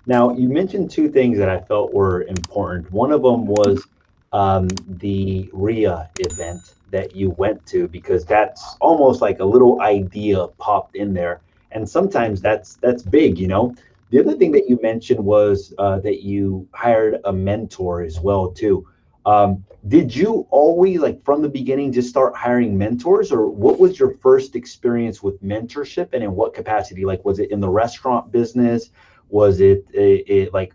Now, you mentioned two things that I felt were important. One of them was the RIA event that you went to, because that's almost like a little idea popped in there, and sometimes that's big, you know. The other thing that you mentioned was that you hired a mentor as well too. Did you always, like from the beginning, just start hiring mentors, or what was your first experience with mentorship, and in what capacity? Like, was it in the restaurant business? Was it like,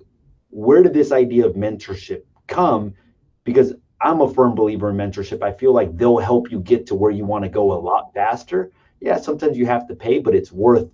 where did this idea of mentorship come? Because I'm a firm believer in mentorship. I feel like they'll help you get to where you want to go a lot faster. Yeah, sometimes you have to pay, but it's worth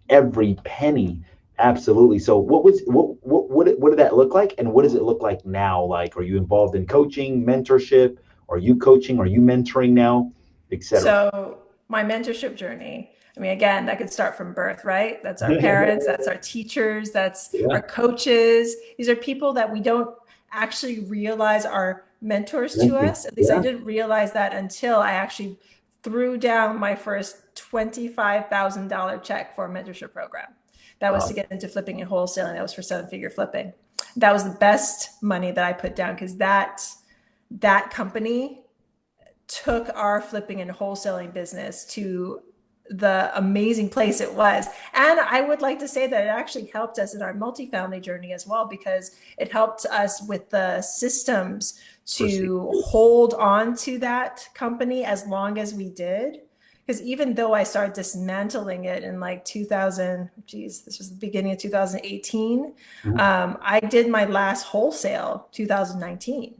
every penny. Absolutely. So what did that look like, and what does it look like now? Like, are you involved in coaching, mentorship? Are you coaching? Are you mentoring now, etc.? So my mentorship journey, I mean, again, that could start from birth, right? That's our parents, that's our teachers, that's Yeah. our coaches. These are people that we don't actually realize are mentors to us. At least I Yeah. didn't realize that until I actually threw down my first $25,000 check for a mentorship program. That was to get into flipping and wholesaling. That was for seven-figure flipping. That was the best money that I put down, because that company took our flipping and wholesaling business to the amazing place it was. And I would like to say that it actually helped us in our multifamily journey as well, because it helped us with the systems to hold on to that company as long as we did. Because even though I started dismantling it in like 2000, geez, this was the beginning of 2018, I did my last wholesale 2019,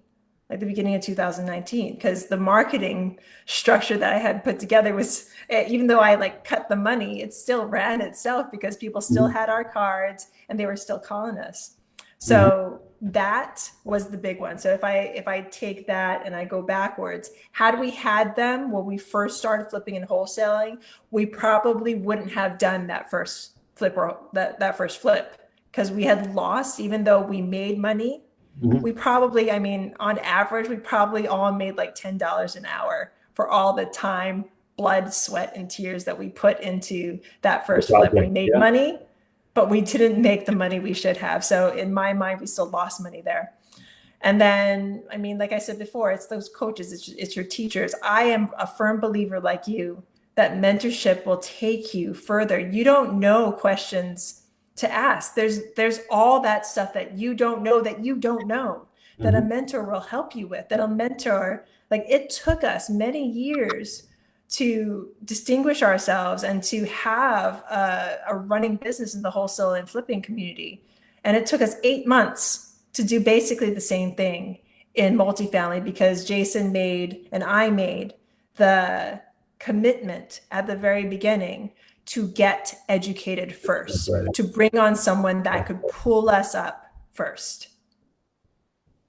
like the beginning of 2019, because the marketing structure that I had put together was, even though I like cut the money, it still ran itself, because people still had our cards and they were still calling us. So that was the big one. So if I take that and I go backwards, had we had them when we first started flipping and wholesaling, we probably wouldn't have done that first flip, or that first flip, because we had lost. Even though we made money, we probably, I mean, on average, we probably all made like $10 an hour for all the time, blood, sweat, and tears that we put into that first flip. We made money, but we didn't make the money we should have. So in my mind, we still lost money there. And then, I mean, like I said before, it's those coaches, it's your teachers. I am a firm believer, like you, that mentorship will take you further. You don't know questions to ask. There's all that stuff that you don't know, that a mentor will help you with, that a mentor, like, it took us many years to distinguish ourselves and to have a running business in the wholesale and flipping community. And it took us 8 months to do basically the same thing in multifamily, because Jason made and I made the commitment at the very beginning to get educated first, to bring on someone that could pull us up first.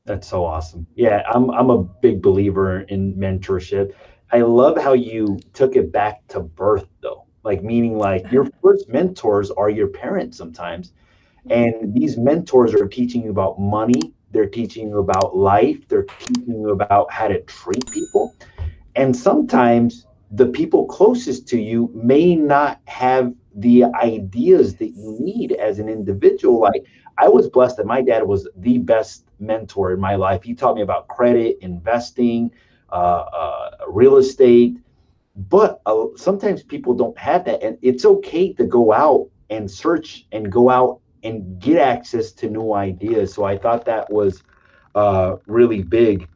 That's so awesome. Yeah, I'm a big believer in mentorship. I love how you took it back to birth though. Like, meaning like your first mentors are your parents sometimes. And these mentors are teaching you about money, they're teaching you about life, they're teaching you about how to treat people. And sometimes the people closest to you may not have the ideas that you need as an individual. Like, I was blessed that my dad was the best mentor in my life. He taught me about credit, investing, real estate. But sometimes people don't have that. And it's okay to go out and search and go out and get access to new ideas. So I thought that was really big.